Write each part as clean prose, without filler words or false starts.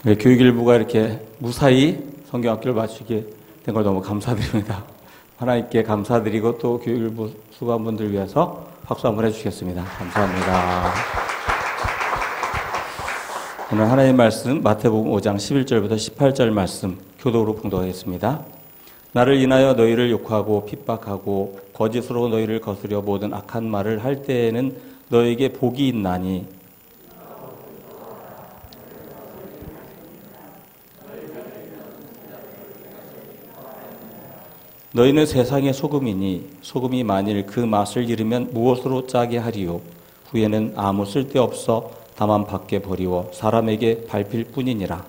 네, 교육일부가 이렇게 무사히 성경학교를 마치게 된 걸 너무 감사드립니다. 하나님께 감사드리고 또 교육일부 수고한분들 위해서 박수 한번 해주시겠습니다. 감사합니다. 오늘 하나님의 말씀 마태복음 5장 11절부터 18절 말씀 교독으로 봉독하겠습니다. 나를 인하여 너희를 욕하고 핍박하고 거짓으로 너희를 거스려 모든 악한 말을 할 때에는 너희에게 복이 있나니 너희는 세상의 소금이니 소금이 만일 그 맛을 잃으면 무엇으로 짜게 하리요 후에는 아무 쓸데없어 다만 밖에 버리워 사람에게 밟힐 뿐이니라.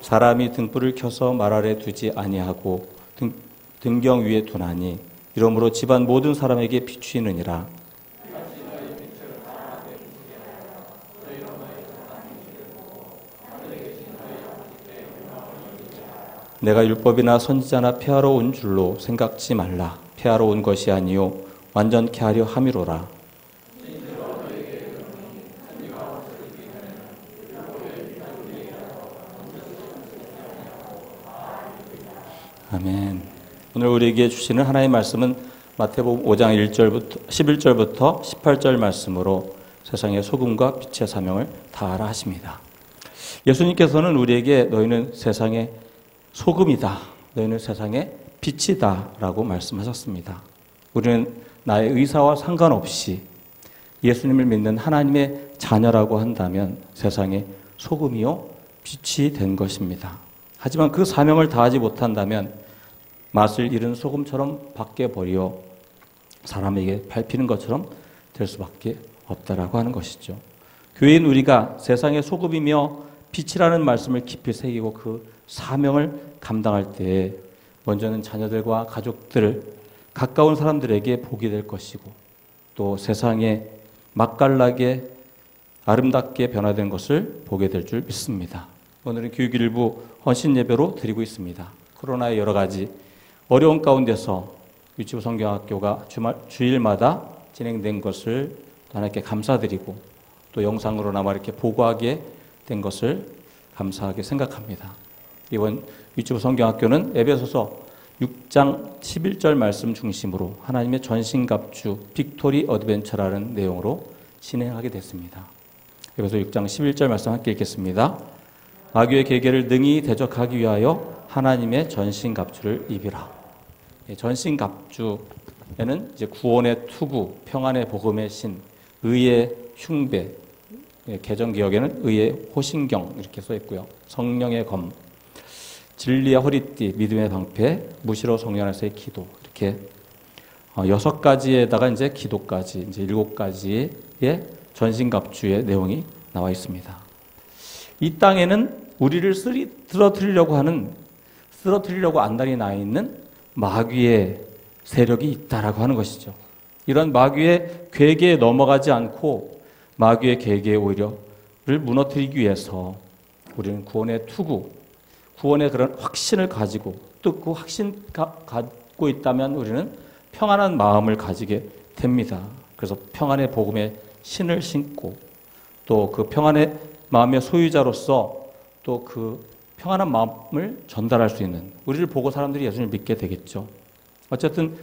사람이 등불을 켜서 말 아래 두지 아니하고 등경 위에 두나니 이러므로 집안 모든 사람에게 비추이느니라. 내가 율법이나 선지자나 폐하러 온 줄로 생각지 말라. 폐하러 온 것이 아니요 완전케 하려 함이로라. 아멘. 오늘 우리에게 주시는 하나님의 말씀은 마태복음 5장 1절부터 11절부터 18절 말씀으로 세상의 소금과 빛의 사명을 다하라 하십니다. 예수님께서는 우리에게 너희는 세상의 소금이다. 너희는 세상의 빛이다. 라고 말씀하셨습니다. 우리는 나의 의사와 상관없이 예수님을 믿는 하나님의 자녀라고 한다면 세상의 소금이요 빛이 된 것입니다. 하지만 그 사명을 다하지 못한다면 맛을 잃은 소금처럼 밖에 버려 사람에게 밟히는 것처럼 될 수밖에 없다라고 하는 것이죠. 교회인 우리가 세상의 소금이며 빛이라는 말씀을 깊이 새기고 그 사명을 감당할 때 먼저는 자녀들과 가족들, 가까운 사람들에게 복이 될 것이고 또 세상에 맛깔나게 아름답게 변화된 것을 보게 될 줄 믿습니다. 오늘은 교육일부 헌신 예배로 드리고 있습니다. 코로나의 여러 가지 어려운 가운데서 유치부 성경학교가 주일마다 진행된 것을 하나님께 감사드리고 또 영상으로나마 이렇게 보고하게 된 것을 감사하게 생각합니다. 이번 유치부 성경학교는 에베소서 6장 11절 말씀 중심으로 하나님의 전신갑주 빅토리 어드벤처라는 내용으로 진행하게 됐습니다. 에베소 6장 11절 말씀 함께 읽겠습니다. 마귀의 계계를 능히 대적하기 위하여 하나님의 전신갑주를 입으라. 전신갑주에는 이제 구원의 투구, 평안의 복음의 신, 의의 흉배, 개정기역에는 의의 호신경 이렇게 써 있고요. 성령의 검, 진리의 허리띠, 믿음의 방패, 무시로 성령 안에서의 기도 이렇게 6가지에다가 이제 기도까지 이제 7가지의 전신갑주의 내용이 나와 있습니다. 이 땅에는 우리를 쓰러뜨리려고 안달이 나 있는 마귀의 세력이 있다라고 하는 것이죠. 이런 마귀의 괴계에 넘어가지 않고 마귀의 계계에 오히려를 무너뜨리기 위해서 우리는 구원의 투구, 구원의 그런 확신을 가지고 또 그 확신 갖고 있다면 우리는 평안한 마음을 가지게 됩니다. 그래서 평안의 복음의 신을 신고 또 그 평안의 마음의 소유자로서 또 그 평안한 마음을 전달할 수 있는 우리를 보고 사람들이 예수님을 믿게 되겠죠. 어쨌든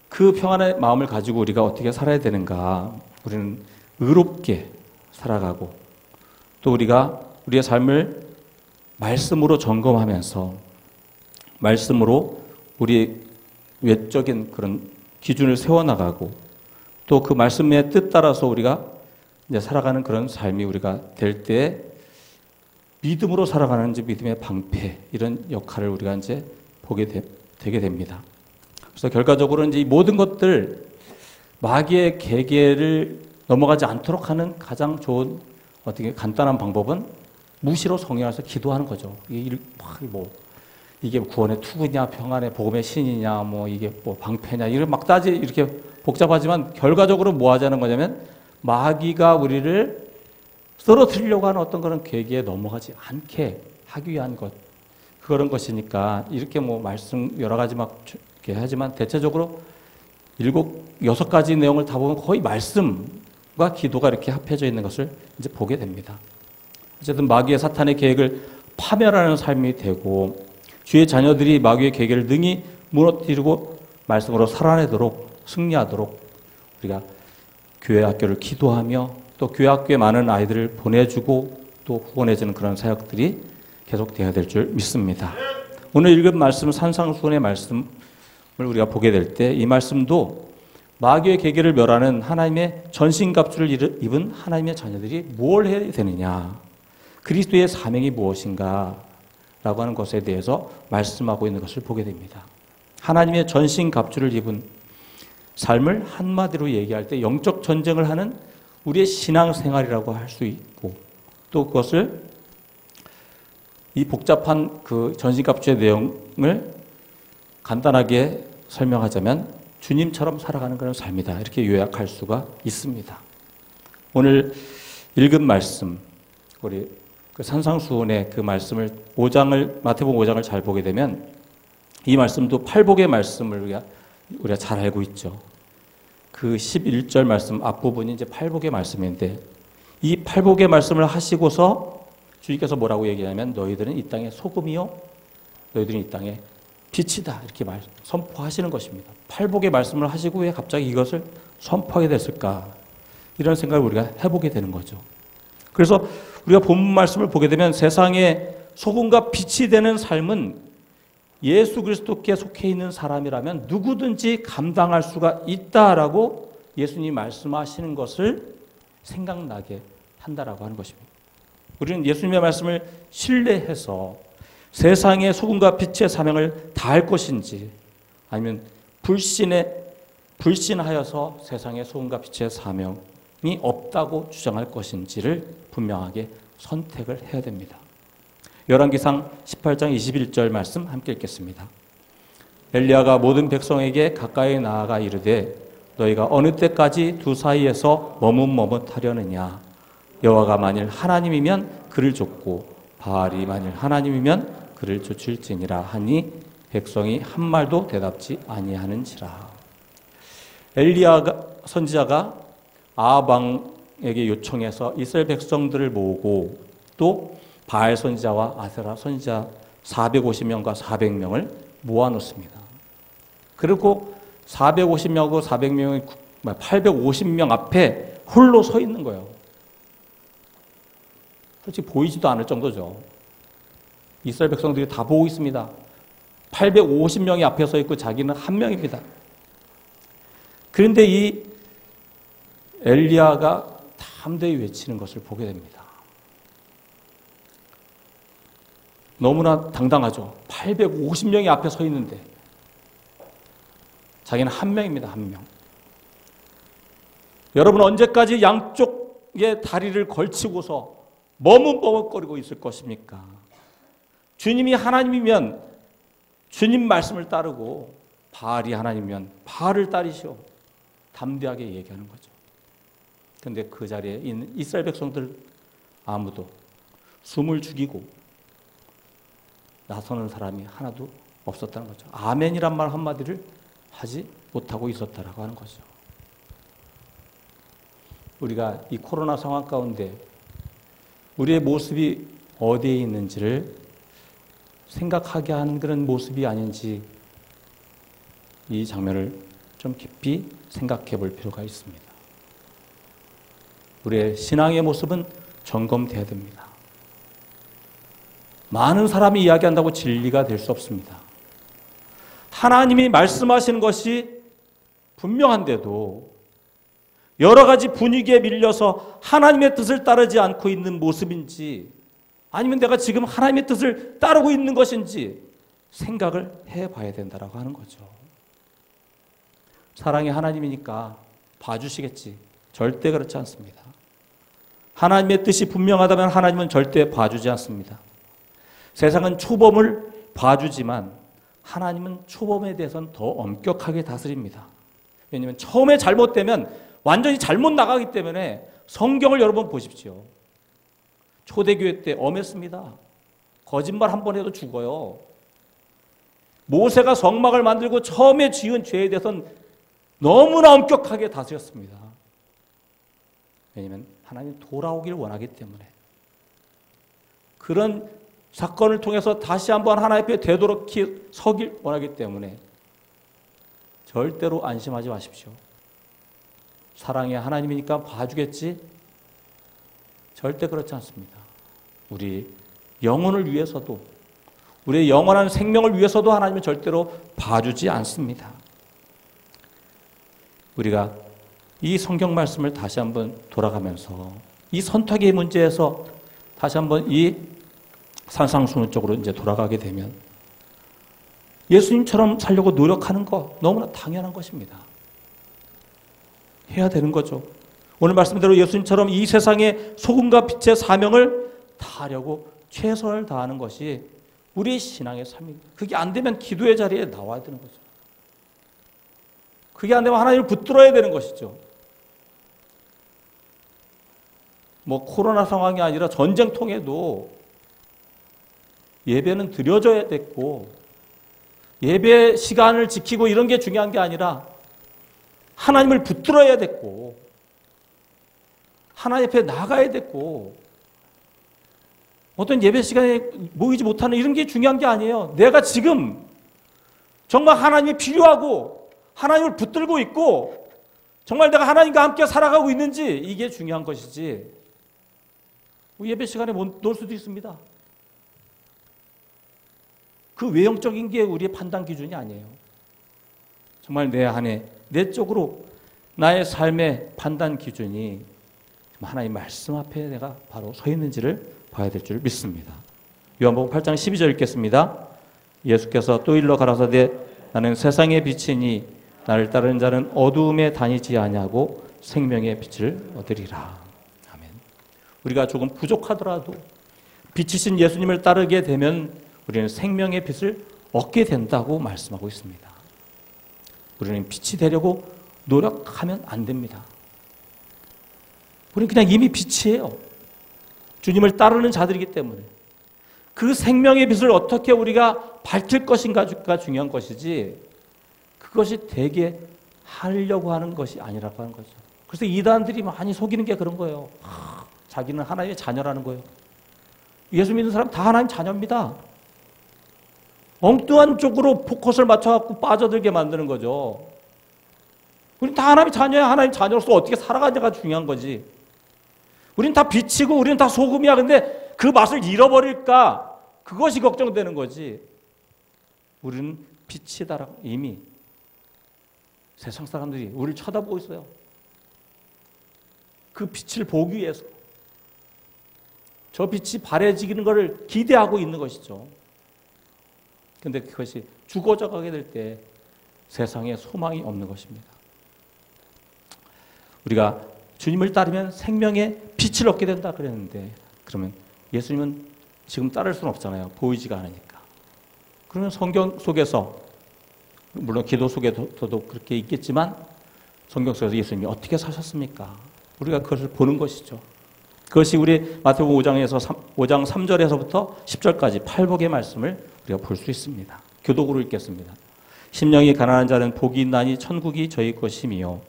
그 평안의 마음을 가지고 우리가 어떻게 살아야 되는가? 우리는 의롭게 살아가고 또 우리가 우리의 삶을 말씀으로 점검하면서 말씀으로 우리의 외적인 그런 기준을 세워나가고 또 그 말씀의 뜻 따라서 우리가 이제 살아가는 그런 삶이 우리가 될 때 믿음으로 살아가는 이제 믿음의 방패 이런 역할을 우리가 이제 보게 되게 됩니다. 그래서 결과적으로 이제 이 모든 것들 마귀의 계계를 넘어가지 않도록 하는 가장 좋은 어떻게 간단한 방법은 무시로 성령 안에서 기도하는 거죠. 이게 구원의 투구냐, 평안의 복음의 신이냐, 이게 방패냐, 이런 막 이렇게 복잡하지만 결과적으로 뭐 하자는 거냐면 마귀가 우리를 쓰러뜨리려고 하는 어떤 그런 계기에 넘어가지 않게 하기 위한 것. 그런 것이니까 이렇게 말씀 여러 가지 막 이렇게 하지만 대체적으로 여섯 가지 내용을 다 보면 거의 말씀과 기도가 이렇게 합해져 있는 것을 이제 보게 됩니다. 어쨌든 마귀의 사탄의 계획을 파멸하는 삶이 되고 주의 자녀들이 마귀의 계획을 능히 무너뜨리고 말씀으로 살아내도록 승리하도록 우리가 교회 학교를 기도하며 또 교회 학교에 많은 아이들을 보내주고 또 후원해주는 그런 사역들이 계속되어야 될 줄 믿습니다. 오늘 읽은 말씀 산상수훈의 말씀을 우리가 보게 될 때 이 말씀도 마귀의 계계를 멸하는 하나님의 전신갑주를 입은 하나님의 자녀들이 뭘 해야 되느냐, 그리스도의 사명이 무엇인가 라고 하는 것에 대해서 말씀하고 있는 것을 보게 됩니다. 하나님의 전신갑주를 입은 삶을 한마디로 얘기할 때 영적 전쟁을 하는 우리의 신앙생활이라고 할 수 있고, 또 그것을 이 복잡한 그 전신갑주의 내용을 간단하게 설명하자면 주님처럼 살아가는 그런 삶이다, 이렇게 요약할 수가 있습니다. 오늘 읽은 말씀, 우리 그 산상수훈의 그 말씀을 마태복음 5장을 잘 보게 되면 이 말씀도 팔복의 말씀을 우리가 잘 알고 있죠. 그 11절 말씀 앞부분이 이제 팔복의 말씀인데, 이 팔복의 말씀을 하시고서 주님께서 뭐라고 얘기하냐면 너희들은 이 땅의 소금이요 너희들은 이 땅의 빛이다, 이렇게 선포하시는 것입니다. 팔복의 말씀을 하시고 왜 갑자기 이것을 선포하게 됐을까, 이런 생각을 우리가 해보게 되는 거죠. 그래서 우리가 본문 말씀을 보게 되면 세상에 소금과 빛이 되는 삶은 예수 그리스도께 속해 있는 사람이라면 누구든지 감당할 수가 있다라고 예수님이 말씀하시는 것을 생각나게 한다라고 하는 것입니다. 우리는 예수님의 말씀을 신뢰해서 세상의 소금과 빛의 사명을 다할 것인지, 아니면 불신하여서 세상의 소금과 빛의 사명이 없다고 주장할 것인지를 분명하게 선택을 해야 됩니다. 열왕기상 18장 21절 말씀 함께 읽겠습니다. 엘리야가 모든 백성에게 가까이 나아가 이르되 너희가 어느 때까지 두 사이에서 머뭇머뭇하려느냐, 여호와가 만일 하나님이면 그를 좇고 바알이 만일 하나님이면 그를 좇을지니라 하니 백성이 한 말도 대답지 아니하는지라. 엘리야 선지자가 아합 왕에게 요청해서 이스라엘 백성들을 모으고 또 바알 선지자와 아세라 선지자 450명과 400명을 모아놓습니다. 그리고 450명하고 400명이 850명 앞에 홀로 서 있는 거예요. 솔직히 보이지도 않을 정도죠. 이스라엘 백성들이 다 보고 있습니다. 850명이 앞에 서 있고 자기는 한 명입니다. 그런데 이 엘리야가 담대히 외치는 것을 보게 됩니다. 너무나 당당하죠. 850명이 앞에 서 있는데 자기는 한 명입니다. 한 명. 여러분, 언제까지 양쪽의 다리를 걸치고서 머뭇머뭇거리고 있을 것입니까? 주님이 하나님이면 주님 말씀을 따르고 바알이 하나님이면 바알을 따르시오, 담대하게 얘기하는 거죠. 그런데 그 자리에 있는 이스라엘 백성들 아무도 숨을 죽이고 나서는 사람이 하나도 없었다는 거죠. 아멘이란 말 한마디를 하지 못하고 있었다라고 하는 거죠. 우리가 이 코로나 상황 가운데 우리의 모습이 어디에 있는지를 생각하게 하는 그런 모습이 아닌지 이 장면을 좀 깊이 생각해 볼 필요가 있습니다. 우리의 신앙의 모습은 점검돼야 됩니다. 많은 사람이 이야기한다고 진리가 될 수 없습니다. 하나님이 말씀하시는 것이 분명한데도 여러 가지 분위기에 밀려서 하나님의 뜻을 따르지 않고 있는 모습인지, 아니면 내가 지금 하나님의 뜻을 따르고 있는 것인지 생각을 해봐야 된다고 하는 거죠. 사랑이 하나님이니까 봐주시겠지. 절대 그렇지 않습니다. 하나님의 뜻이 분명하다면 하나님은 절대 봐주지 않습니다. 세상은 초범을 봐주지만 하나님은 초범에 대해서는 더 엄격하게 다스립니다. 왜냐하면 처음에 잘못되면 완전히 잘못 나가기 때문에 성경을 여러 번 보십시오. 초대교회 때 엄했습니다. 거짓말 한 번 해도 죽어요. 모세가 성막을 만들고 처음에 지은 죄에 대해서는 너무나 엄격하게 다스렸습니다. 왜냐하면 하나님 돌아오기를 원하기 때문에. 그런 사건을 통해서 다시 한번 하나님 앞에 되도록히 서길 원하기 때문에 절대로 안심하지 마십시오. 사랑의 하나님이니까 봐주겠지? 절대 그렇지 않습니다. 우리 영혼을 위해서도, 우리의 영원한 생명을 위해서도 하나님은 절대로 봐주지 않습니다. 우리가 이 성경 말씀을 다시 한번 돌아가면서 이 선택의 문제에서 다시 한번 이 산상수훈 쪽으로 이제 돌아가게 되면 예수님처럼 살려고 노력하는 거 너무나 당연한 것입니다. 해야 되는 거죠. 오늘 말씀대로 예수님처럼 이 세상의 소금과 빛의 사명을 다하려고 최선을 다하는 것이 우리의 신앙의 삶입니다. 그게 안 되면 기도의 자리에 나와야 되는 거죠. 그게 안 되면 하나님을 붙들어야 되는 것이죠. 뭐 코로나 상황이 아니라 전쟁통에도 예배는 드려져야 됐고 예배 시간을 지키고 이런 게 중요한 게 아니라 하나님을 붙들어야 됐고 하나님 앞에 나가야 됐고 어떤 예배 시간에 모이지 못하는 이런 게 중요한 게 아니에요. 내가 지금 정말 하나님이 필요하고 하나님을 붙들고 있고 정말 내가 하나님과 함께 살아가고 있는지 이게 중요한 것이지 예배 시간에 못 놀 수도 있습니다. 그 외형적인 게 우리의 판단 기준이 아니에요. 정말 내 안에 내적으로 나의 삶의 판단 기준이 하나님 말씀 앞에 내가 바로 서 있는지를 봐야 될 줄 믿습니다. 요한복음 8장 12절 읽겠습니다. 예수께서 또 일러 가라사대 나는 세상의 빛이니 나를 따르는 자는 어두움에 다니지 아니하고 생명의 빛을 얻으리라. 아멘. 우리가 조금 부족하더라도 빛이신 예수님을 따르게 되면 우리는 생명의 빛을 얻게 된다고 말씀하고 있습니다. 우리는 빛이 되려고 노력하면 안 됩니다. 우리는 그냥 이미 빛이에요. 주님을 따르는 자들이기 때문에. 그 생명의 빛을 어떻게 우리가 밝힐 것인가가 중요한 것이지 그것이 되게 하려고 하는 것이 아니라고 하는 거죠. 그래서 이단들이 많이 속이는 게 그런 거예요. 자기는 하나님의 자녀라는 거예요. 예수 믿는 사람 다 하나님 자녀입니다. 엉뚱한 쪽으로 포커스를 맞춰갖고 빠져들게 만드는 거죠. 우린 다 하나님의 자녀야. 하나님 자녀로서 어떻게 살아가냐가 중요한 거지. 우린 다 빛이고 우리는 다 소금이야. 근데 그 맛을 잃어버릴까? 그것이 걱정되는 거지. 우리는 빛이다라고 이미 세상 사람들이 우리를 쳐다보고 있어요. 그 빛을 보기 위해서. 저 빛이 바래지는 것을 기대하고 있는 것이죠. 근데 그것이 죽어져 가게 될 때 세상에 소망이 없는 것입니다. 우리가 주님을 따르면 생명의 빛을 얻게 된다 그랬는데 그러면 예수님은 지금 따를 수는 없잖아요. 보이지가 않으니까. 그러면 성경 속에서 물론 기도 속에서도 그렇게 있겠지만 성경 속에서 예수님이 어떻게 사셨습니까? 우리가 그것을 보는 것이죠. 그것이 우리 마태복음 5장 3절에서부터 10절까지 팔복의 말씀을 우리가 볼 수 있습니다. 교독으로 읽겠습니다. 심령이 가난한 자는 복이 있나니 천국이 저희 것이며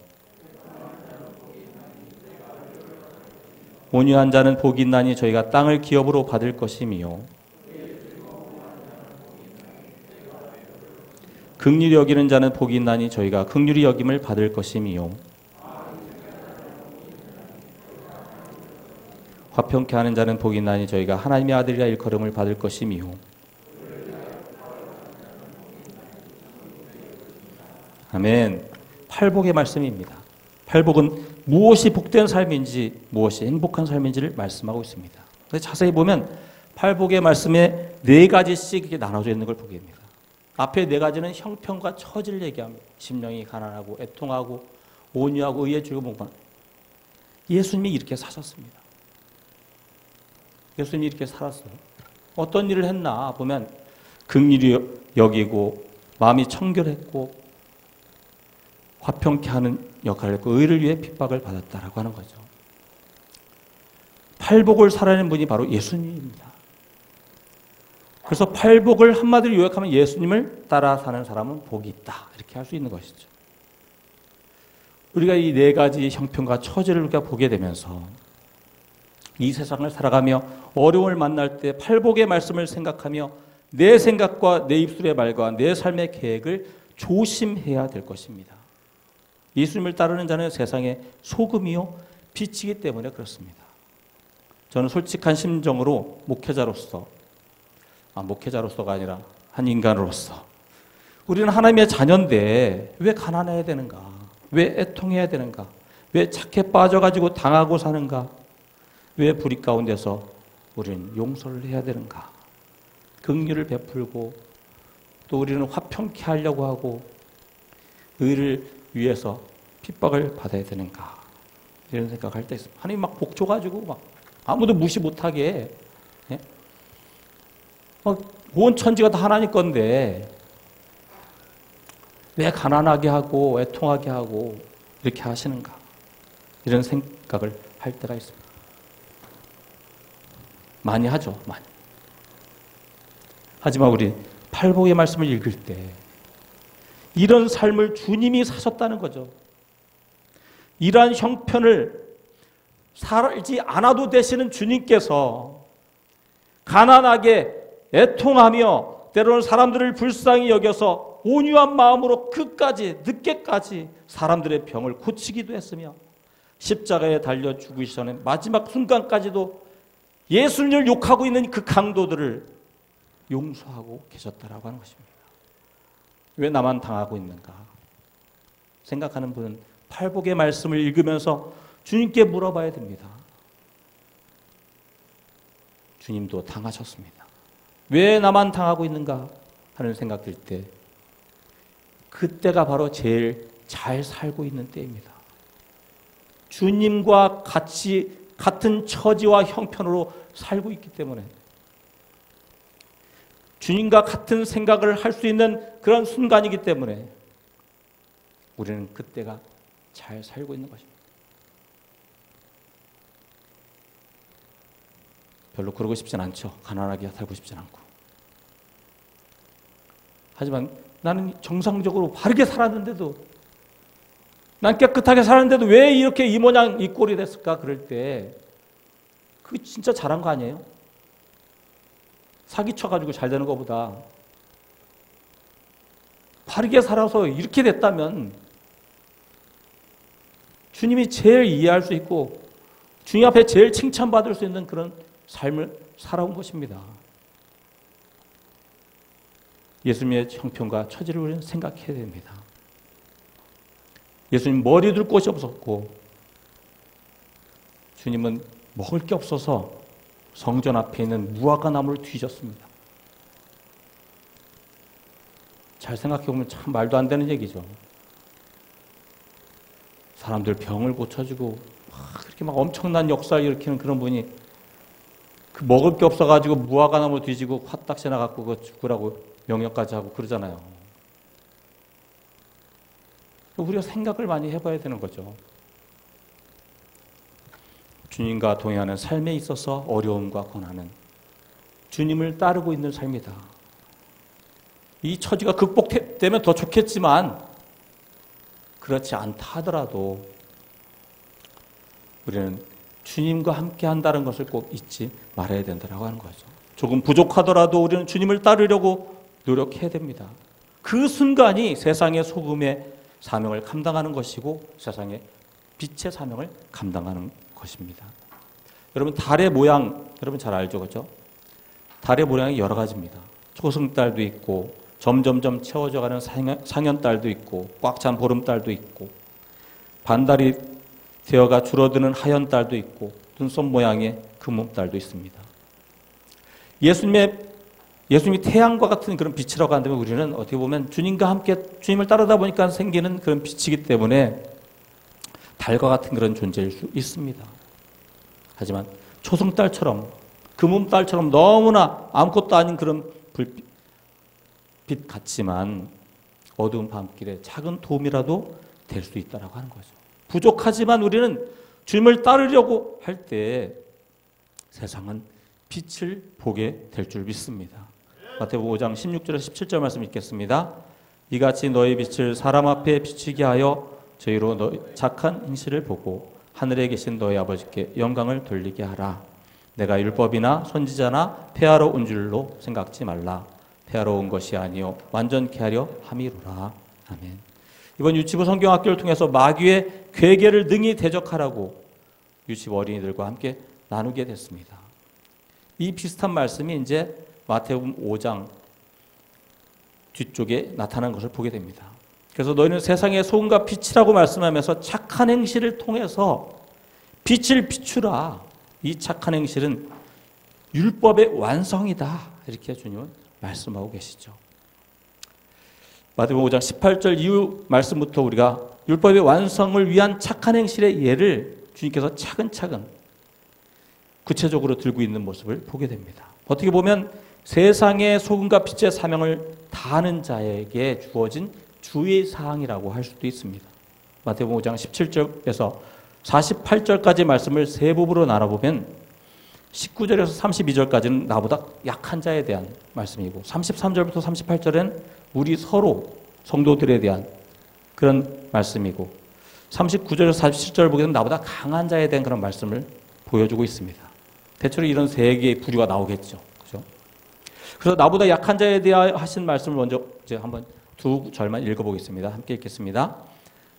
온유한 자는 복이 있나니 저희가 땅을 기업으로 받을 것이며 긍휼히 여기는 자는 복이 있나니 저희가 긍휼히 여김을 받을 것이며 화평케 하는 자는 복이 있나니 저희가 하나님의 아들이라 일컬음을 받을 것이며 아멘. 팔복의 말씀입니다. 팔복은 무엇이 복된 삶인지 무엇이 행복한 삶인지를 말씀하고 있습니다. 근데 자세히 보면 팔복의 말씀에 4가지씩 이렇게 나눠져 있는 걸 보게 됩니다. 앞에 4가지는 형편과 처지를 얘기합니다. 심령이 가난하고 애통하고 온유하고 의에 주고 목만. 예수님이 이렇게 사셨습니다. 예수님이 이렇게 살았어요. 어떤 일을 했나 보면 긍휼히 여기고 마음이 청결했고 화평케 하는 역할을 했고 의를 위해 핍박을 받았다라고 하는 거죠. 팔복을 살아내는 분이 바로 예수님입니다. 그래서 팔복을 한마디로 요약하면 예수님을 따라 사는 사람은 복이 있다. 이렇게 할 수 있는 것이죠. 우리가 이 네 가지 형편과 처지를 우리가 보게 되면서 이 세상을 살아가며 어려움을 만날 때 팔복의 말씀을 생각하며 내 생각과 내 입술의 말과 내 삶의 계획을 조심해야 될 것입니다. 예수님을 따르는 자는 세상의 소금이요 빛이기 때문에 그렇습니다. 저는 솔직한 심정으로 목회자로서가 아니라 한 인간으로서 우리는 하나님의 자녀인데 왜 가난해야 되는가? 왜 애통해야 되는가? 왜 착해 빠져가지고 당하고 사는가? 왜 불의 가운데서 우리는 용서를 해야 되는가? 긍휼을 베풀고 또 우리는 화평케 하려고 하고 의를 위해서 핍박을 받아야 되는가? 이런 생각할 때 있습니다. 하나님 막 복 줘가지고 막 아무도 무시 못하게 온 천지가 다 하나님 건데 왜 가난하게 하고 애통하게 하고 이렇게 하시는가? 이런 생각을 할 때가 있습니다. 많이 하죠. 많이. 하지만 우리 팔복의 말씀을 읽을 때 이런 삶을 주님이 사셨다는 거죠. 이러한 형편을 살지 않아도 되시는 주님께서 가난하게 애통하며 때로는 사람들을 불쌍히 여겨서 온유한 마음으로 끝까지 늦게까지 사람들의 병을 고치기도 했으며 십자가에 달려 죽으시기 전에 마지막 순간까지도 예수님을 욕하고 있는 그 강도들을 용서하고 계셨다라고 하는 것입니다. 왜 나만 당하고 있는가 생각하는 분은 팔복의 말씀을 읽으면서 주님께 물어봐야 됩니다. 주님도 당하셨습니다. 왜 나만 당하고 있는가 하는 생각 들 때 그때가 바로 제일 잘 살고 있는 때입니다. 주님과 같은 처지와 형편으로 살고 있기 때문에 주님과 같은 생각을 할 수 있는 그런 순간이기 때문에 우리는 그때가 잘 살고 있는 것입니다. 별로 그러고 싶진 않죠. 가난하게 살고 싶진 않고. 하지만 나는 정상적으로 바르게 살았는데도 난 깨끗하게 살았는데도 왜 이렇게 이 모양 이 꼴이 됐을까 그럴 때 그게 진짜 잘한 거 아니에요? 사기쳐가지고 잘 되는 것보다 바르게 살아서 이렇게 됐다면 주님이 제일 이해할 수 있고 주님 앞에 제일 칭찬받을 수 있는 그런 삶을 살아온 것입니다. 예수님의 형편과 처지를 우리는 생각해야 됩니다. 예수님 머리 둘 곳이 없었고 주님은 먹을 게 없어서 성전 앞에 있는 무화과 나무를 뒤졌습니다. 잘 생각해보면 참 말도 안 되는 얘기죠. 사람들 병을 고쳐주고 그렇게 막 엄청난 역사를 일으키는 그런 분이 그 먹을 게 없어가지고 무화과 나무 뒤지고 화딱지 나갖고 그거 죽으라고 명령까지 하고 그러잖아요. 우리가 생각을 많이 해봐야 되는 거죠. 주님과 동행하는 삶에 있어서 어려움과 고난은 주님을 따르고 있는 삶이다. 이 처지가 극복되면 더 좋겠지만 그렇지 않다 하더라도 우리는 주님과 함께 한다는 것을 꼭 잊지 말아야 된다고 하는 거죠. 조금 부족하더라도 우리는 주님을 따르려고 노력해야 됩니다. 그 순간이 세상의 소금의 사명을 감당하는 것이고 세상의 빛의 사명을 감당하는 것입니다. 여러분 달의 모양 여러분 잘 알죠, 그렇죠? 달의 모양이 여러 가지입니다. 초승달도 있고 점점점 채워져가는 상현달도 있고 꽉 찬 보름달도 있고 반달이 되어가 줄어드는 하현달도 있고 눈썹 모양의 금음달도 있습니다. 예수님이 태양과 같은 그런 빛이라고 한다면 우리는 어떻게 보면 주님과 함께 주님을 따르다 보니까 생기는 그런 빛이기 때문에 달과 같은 그런 존재일 수 있습니다. 하지만 초승달처럼 금음달처럼 너무나 아무것도 아닌 그런 빛 같지만 어두운 밤길에 작은 도움이라도 될 수 있다라고 하는 거죠. 부족하지만 우리는 주님을 따르려고 할 때 세상은 빛을 보게 될 줄 믿습니다. 마태복음 5장 16절에서 17절 말씀 읽겠습니다. 이같이 너희 빛을 사람 앞에 비추게 하여 저희로 너 착한 행실을 보고 하늘에 계신 너희 아버지께 영광을 돌리게 하라. 내가 율법이나 선지자나 폐하러 온 줄로 생각지 말라. 폐하러 온 것이 아니요 완전케 하려 함이로라. 아멘. 이번 유치부 성경학교를 통해서 마귀의 괴계를 능히 대적하라고 유치부 어린이들과 함께 나누게 됐습니다. 이 비슷한 말씀이 이제 마태복음 5장 뒤쪽에 나타난 것을 보게 됩니다. 그래서 너희는 세상의 소금과 빛이라고 말씀하면서 착한 행실을 통해서 빛을 비추라. 이 착한 행실은 율법의 완성이다. 이렇게 주님은 말씀하고 계시죠. 마태복음 5장 18절 이후 말씀부터 우리가 율법의 완성을 위한 착한 행실의 예를 주님께서 차근차근 구체적으로 들고 있는 모습을 보게 됩니다. 어떻게 보면 세상의 소금과 빛의 사명을 다하는 자에게 주어진 주의사항이라고 할 수도 있습니다. 마태복음 5장 17절에서 48절까지 말씀을 세 부분으로 나눠보면 19절에서 32절까지는 나보다 약한 자에 대한 말씀이고 33절부터 38절은 우리 서로 성도들에 대한 그런 말씀이고 39절에서 47절을 보게 되면 나보다 강한 자에 대한 그런 말씀을 보여주고 있습니다. 대체로 이런 세 개의 부류가 나오겠죠. 그죠? 그래서 나보다 약한 자에 대하여 하신 말씀을 먼저 이제 한번 두 절만 읽어보겠습니다. 함께 읽겠습니다.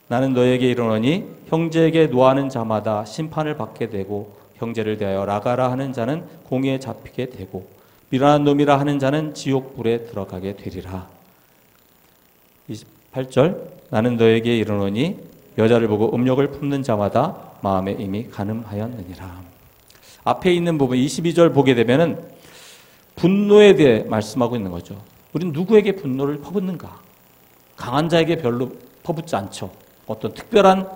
나는 너에게 이르노니 형제에게 노하는 자마다 심판을 받게 되고 형제를 대하여 라가라 하는 자는 공에 잡히게 되고 미련한 놈이라 하는 자는 지옥불에 들어가게 되리라. 28절 나는 너에게 이르노니 여자를 보고 음욕을 품는 자마다 마음에 이미 간음하였느니라. 앞에 있는 부분 22절 보게 되면은 분노에 대해 말씀하고 있는 거죠. 우리는 누구에게 분노를 퍼붓는가? 강한 자에게 별로 퍼붓지 않죠. 어떤 특별한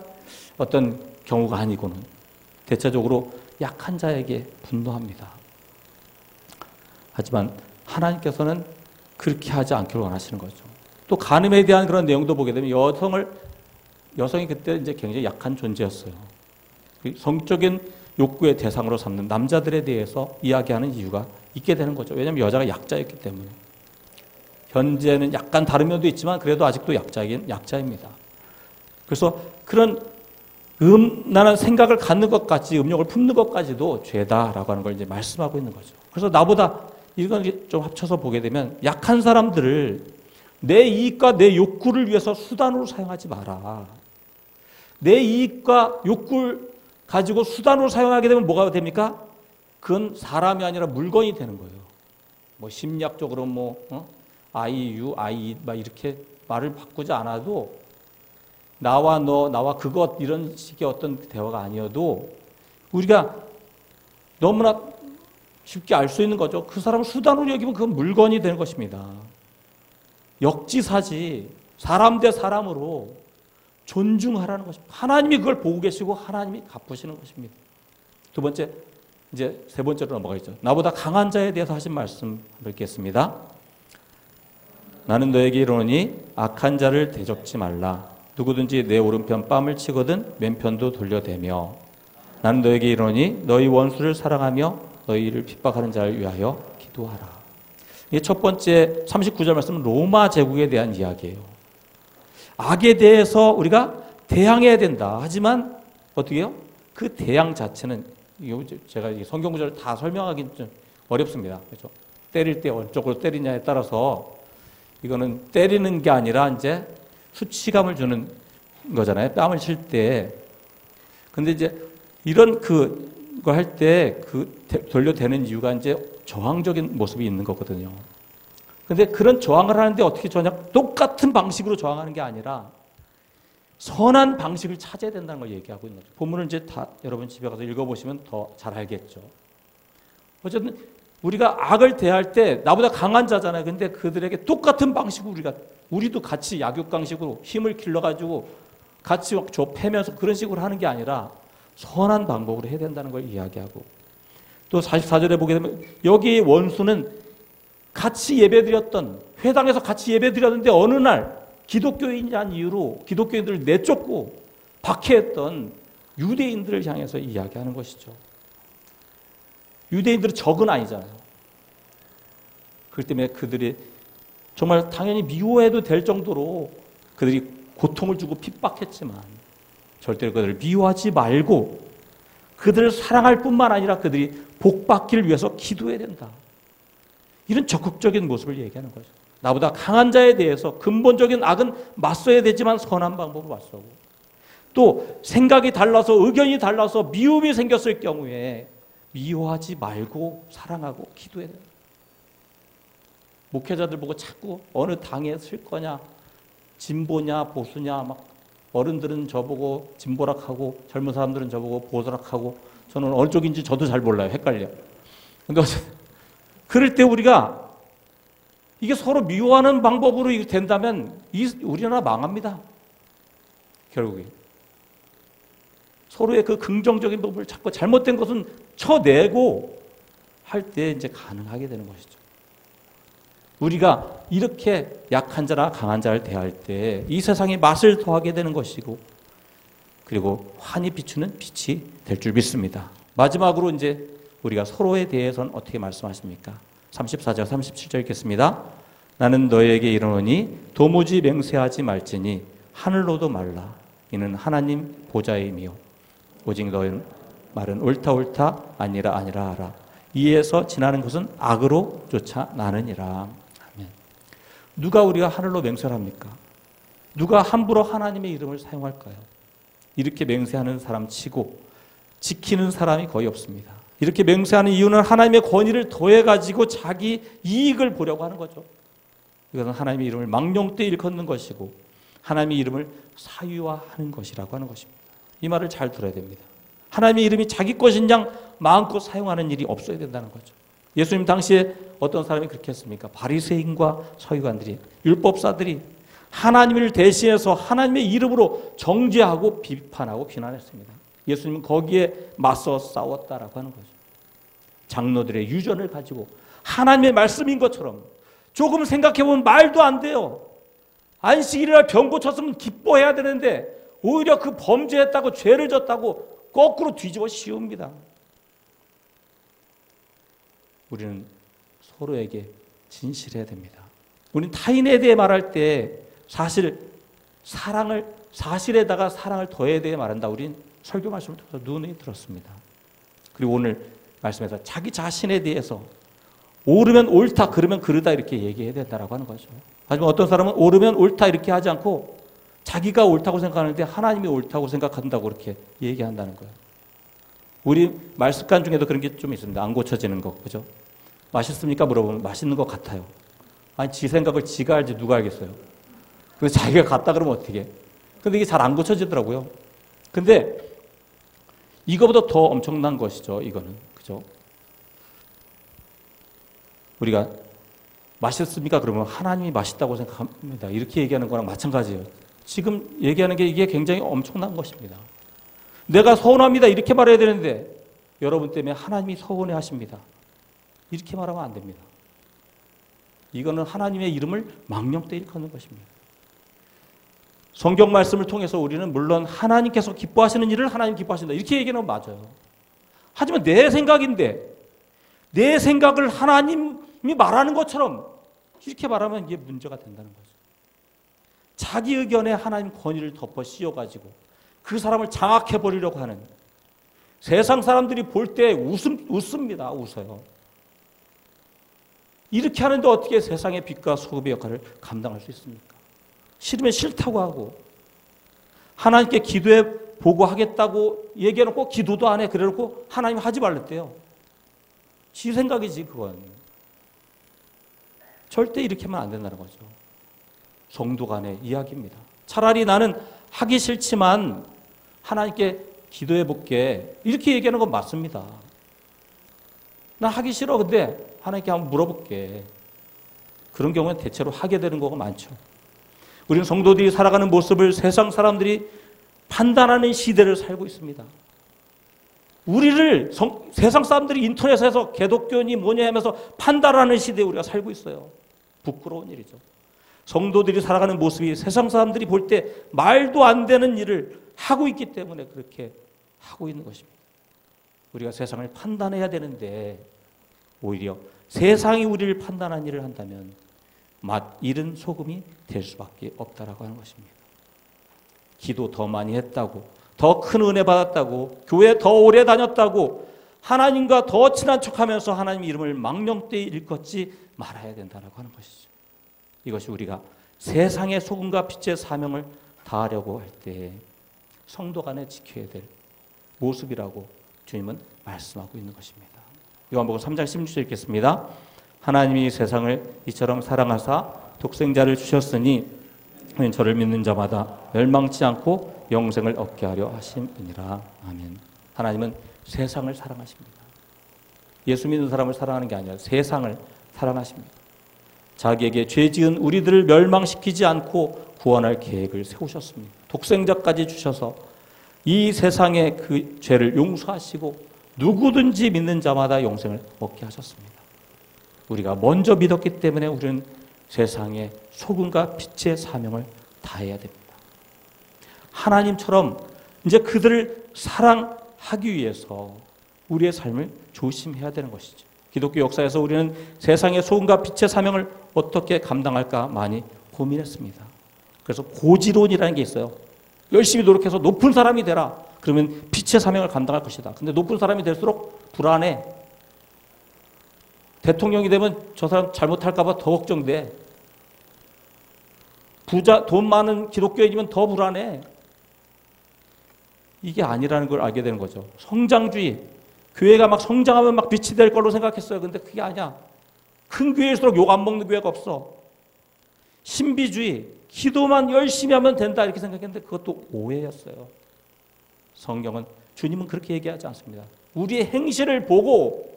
어떤 경우가 아니고는 대체적으로 약한 자에게 분노합니다. 하지만 하나님께서는 그렇게 하지 않기를 원하시는 거죠. 또 간음에 대한 그런 내용도 보게 되면 여성이 그때 이제 굉장히 약한 존재였어요. 성적인 욕구의 대상으로 삼는 남자들에 대해서 이야기하는 이유가 있게 되는 거죠. 왜냐하면 여자가 약자였기 때문에. 현재는 약간 다른 면도 있지만 그래도 아직도 약자이긴 약자입니다. 그래서 그런 음란한 생각을 갖는 것까지 음욕을 품는 것까지도 죄다라고 하는 걸 이제 말씀하고 있는 거죠. 그래서 나보다 이건 좀 합쳐서 보게 되면 약한 사람들을 내 이익과 내 욕구를 위해서 수단으로 사용하지 마라. 내 이익과 욕구를 가지고 수단으로 사용하게 되면 뭐가 됩니까? 그건 사람이 아니라 물건이 되는 거예요. 뭐 심리학적으로 I, 막 이렇게 말을 바꾸지 않아도 나와 너, 나와 그것 이런 식의 어떤 대화가 아니어도 우리가 너무나 쉽게 알 수 있는 거죠. 그 사람을 수단으로 여기면 그건 물건이 되는 것입니다. 역지사지 사람 대 사람으로 존중하라는 것입니다. 하나님이 그걸 보고 계시고 하나님이 갚으시는 것입니다. 두 번째, 이제 세 번째로 넘어가겠죠. 나보다 강한 자에 대해서 하신 말씀 읽겠습니다. 나는 너에게 이르노니 악한 자를 대적지 말라. 누구든지 내 오른편 뺨을 치거든 왼편도 돌려대며 나는 너에게 이르노니 너희 원수를 사랑하며 너희를 핍박하는 자를 위하여 기도하라. 이게 첫 번째 39절 말씀은 로마 제국에 대한 이야기예요. 악에 대해서 우리가 대항해야 된다. 하지만 어떻게 해요? 그 대항 자체는 제가 성경 구절을 다 설명하기는 좀 어렵습니다. 그렇죠? 때릴 때 어느 쪽으로 때리냐에 따라서 이거는 때리는 게 아니라 이제 수치감을 주는 거잖아요. 뺨을 칠 때. 근데 이제 이런 그거 할 때 돌려대는 이유가 이제 저항적인 모습이 있는 거거든요. 근데 그런 저항을 하는데 어떻게 저항? 똑같은 방식으로 저항하는 게 아니라 선한 방식을 찾아야 된다는 걸 얘기하고 있는 거죠. 본문을 이제 다 여러분 집에 가서 읽어보시면 더 잘 알겠죠. 어쨌든 우리가 악을 대할 때 나보다 강한 자잖아요. 근데 그들에게 똑같은 방식으로 우리도 같이 약육강식으로 힘을 길러가지고 같이 막 패면서 그런 식으로 하는 게 아니라 선한 방법으로 해야 된다는 걸 이야기하고 또 44절에 보게 되면 여기 원수는 같이 예배드렸던 회당에서 같이 예배드렸는데 어느 날 기독교인이라는 이유로 기독교인들을 내쫓고 박해했던 유대인들을 향해서 이야기하는 것이죠. 유대인들은 적은 아니잖아요. 그렇기 때문에 그들이 정말 당연히 미워해도 될 정도로 그들이 고통을 주고 핍박했지만 절대로 그들을 미워하지 말고 그들을 사랑할 뿐만 아니라 그들이 복받기를 위해서 기도해야 된다. 이런 적극적인 모습을 얘기하는 거죠. 나보다 강한 자에 대해서 근본적인 악은 맞서야 되지만 선한 방법으로 맞서고, 또 생각이 달라서 의견이 달라서 미움이 생겼을 경우에 미워하지 말고 사랑하고 기도해야 된다. 목회자들 보고 자꾸 어느 당에 쓸 거냐, 진보냐 보수냐, 막 어른들은 저보고 진보락하고 젊은 사람들은 저보고 보수락하고, 저는 어느 쪽인지 저도 잘 몰라요. 헷갈려. 근데 그럴 때 우리가 이게 서로 미워하는 방법으로 된다면 우리나라 망합니다. 결국에 서로의 그 긍정적인 부분을 자꾸 잘못된 것은 쳐내고 할 때 이제 가능하게 되는 것이죠. 우리가 이렇게 약한 자나 강한 자를 대할 때 이 세상에 맛을 더하게 되는 것이고, 그리고 환히 비추는 빛이 될 줄 믿습니다. 마지막으로 이제 우리가 서로에 대해서는 어떻게 말씀하십니까? 34절, 37절 읽겠습니다. 나는 너에게 이르노니 도무지 맹세하지 말지니 하늘로도 말라. 이는 하나님 보좌임이요 오직 너의 말은 옳다 옳다 아니라 아니라 하라. 이에서 지나는 것은 악으로 쫓아나느니라. 아멘. 누가 우리가 하늘로 맹세를 합니까? 누가 함부로 하나님의 이름을 사용할까요? 이렇게 맹세하는 사람 치고 지키는 사람이 거의 없습니다. 이렇게 맹세하는 이유는 하나님의 권위를 더해가지고 자기 이익을 보려고 하는 거죠. 이것은 하나님의 이름을 망령되이 일컫는 것이고 하나님의 이름을 사유화하는 것이라고 하는 것입니다. 이 말을 잘 들어야 됩니다. 하나님의 이름이 자기 것인 양 마음껏 사용하는 일이 없어야 된다는 거죠. 예수님 당시에 어떤 사람이 그렇게 했습니까? 바리새인과 서기관들이, 율법사들이 하나님을 대신해서 하나님의 이름으로 정죄하고 비판하고 비난했습니다. 예수님은 거기에 맞서 싸웠다라고 하는 거죠. 장로들의 유전을 가지고 하나님의 말씀인 것처럼, 조금 생각해보면 말도 안 돼요. 안식일이라 병 고쳤으면 기뻐해야 되는데 오히려 그 범죄했다고 죄를 졌다고 거꾸로 뒤집어 씌웁니다. 우리는 서로에게 진실해야 됩니다. 우리는 타인에 대해 말할 때 사실에다가 사랑을 더해야 돼 말한다. 우린 설교 말씀을 통해서 눈이 들었습니다. 그리고 오늘 말씀에서 자기 자신에 대해서 옳으면 옳다, 그러면 그르다 이렇게 얘기해야 된다라고 하는 거죠. 하지만 어떤 사람은 옳으면 옳다 이렇게 하지 않고 자기가 옳다고 생각하는데 하나님이 옳다고 생각한다고 그렇게 얘기한다는 거예요. 우리 말 습관 중에도 그런 게 좀 있습니다. 안 고쳐지는 거, 그죠? 맛있습니까? 물어보면 맛있는 것 같아요. 아니, 지 생각을 지가 알지 누가 알겠어요? 그래서 자기가 같다 그러면 어떻게 해? 근데 이게 잘 안 고쳐지더라고요. 근데 이거보다 더 엄청난 것이죠, 이거는. 그죠? 우리가 맛있습니까? 그러면 하나님이 맛있다고 생각합니다. 이렇게 얘기하는 거랑 마찬가지예요. 지금 얘기하는 게 이게 굉장히 엄청난 것입니다. 내가 서운합니다. 이렇게 말해야 되는데 여러분 때문에 하나님이 서운해 하십니다. 이렇게 말하면 안 됩니다. 이거는 하나님의 이름을 망령되이 일컫는 것입니다. 성경 말씀을 통해서 우리는 물론 하나님께서 기뻐하시는 일을 하나님 기뻐하신다. 이렇게 얘기하면 맞아요. 하지만 내 생각인데 내 생각을 하나님이 말하는 것처럼 이렇게 말하면 이게 문제가 된다는 거죠. 자기 의견에 하나님 권위를 덮어 씌워가지고 그 사람을 장악해버리려고 하는, 세상 사람들이 볼 때 웃습니다. 웃어요. 이렇게 하는데 어떻게 세상의 빛과 소금의 역할을 감당할 수 있습니까? 싫으면 싫다고 하고, 하나님께 기도해 보고 하겠다고 얘기해놓고 기도도 안 해. 그래놓고 하나님 하지 말랬대요. 지 생각이지 그건. 절대 이렇게 하면 안 된다는 거죠. 성도 간의 이야기입니다. 차라리 나는 하기 싫지만 하나님께 기도해 볼게, 이렇게 얘기하는 건 맞습니다. 나 하기 싫어. 근데 하나님께 한번 물어볼게. 그런 경우는 대체로 하게 되는 거가 많죠. 우리는 성도들이 살아가는 모습을 세상 사람들이 판단하는 시대를 살고 있습니다. 우리를 세상 사람들이 인터넷에서 개독교니 뭐냐 하면서 판단하는 시대에 우리가 살고 있어요. 부끄러운 일이죠. 성도들이 살아가는 모습이 세상 사람들이 볼 때 말도 안 되는 일을 하고 있기 때문에 그렇게 하고 있는 것입니다. 우리가 세상을 판단해야 되는데 오히려 세상이 우리를 판단한 일을 한다면 맛 잃은 소금이 될 수밖에 없다라고 하는 것입니다. 기도 더 많이 했다고, 더 큰 은혜 받았다고, 교회 더 오래 다녔다고, 하나님과 더 친한 척하면서 하나님 이름을 망령되이 일컫지 말아야 된다고 하는 것이죠. 이것이 우리가 세상의 소금과 빛의 사명을 다하려고 할 때 성도 간에 지켜야 될 모습이라고 주님은 말씀하고 있는 것입니다. 요한복음 3장 16절 읽겠습니다. 하나님이 세상을 이처럼 사랑하사 독생자를 주셨으니 저를 믿는 자마다 멸망치 않고 영생을 얻게 하려 하심이니라. 아멘. 하나님은 세상을 사랑하십니다. 예수 믿는 사람을 사랑하는 게 아니라 세상을 사랑하십니다. 자기에게 죄 지은 우리들을 멸망시키지 않고 구원할 계획을 세우셨습니다. 독생자까지 주셔서 이 세상의 그 죄를 용서하시고 누구든지 믿는 자마다 영생을 얻게 하셨습니다. 우리가 먼저 믿었기 때문에 우리는 세상의 소금과 빛의 사명을 다해야 됩니다. 하나님처럼 이제 그들을 사랑하기 위해서 우리의 삶을 조심해야 되는 것이죠. 기독교 역사에서 우리는 세상의 소금과 빛의 사명을 어떻게 감당할까 많이 고민했습니다. 그래서 고지론이라는 게 있어요. 열심히 노력해서 높은 사람이 되라. 그러면 빛의 사명을 감당할 것이다. 근데 높은 사람이 될수록 불안해. 대통령이 되면 저 사람 잘못할까 봐 더 걱정돼. 부자, 돈 많은 기독교인이면 더 불안해. 이게 아니라는 걸 알게 되는 거죠. 성장주의. 교회가 막 성장하면 막 빛이 될 걸로 생각했어요. 근데 그게 아니야. 큰 교회일수록 욕 안 먹는 교회가 없어. 신비주의. 기도만 열심히 하면 된다 이렇게 생각했는데 그것도 오해였어요. 성경은, 주님은 그렇게 얘기하지 않습니다. 우리의 행실을 보고,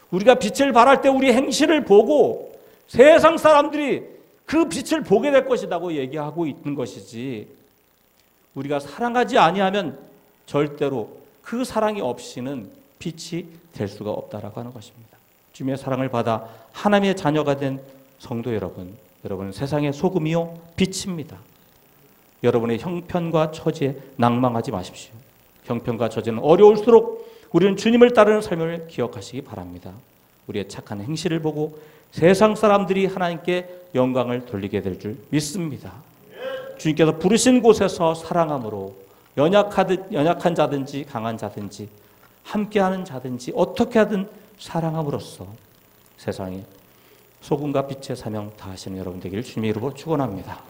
우리가 빛을 발할 때 우리의 행실을 보고 세상 사람들이 그 빛을 보게 될 것이라고 얘기하고 있는 것이지, 우리가 사랑하지 아니하면 절대로 그 사랑이 없이는 빛이 될 수가 없다라고 하는 것입니다. 주님의 사랑을 받아 하나님의 자녀가 된 성도 여러분, 여러분은 세상의 소금이요 빛입니다. 여러분의 형편과 처지에 낭망하지 마십시오. 형편과 처지는 어려울수록 우리는 주님을 따르는 삶을 기억하시기 바랍니다. 우리의 착한 행실을 보고 세상 사람들이 하나님께 영광을 돌리게 될 줄 믿습니다. 주님께서 부르신 곳에서 사랑함으로 연약한 자든지 강한 자든지 함께하는 자든지 어떻게 하든 사랑함으로써 세상에 소금과 빛의 사명 다하시는 여러분 되기를 주님의 이름으로 축원합니다.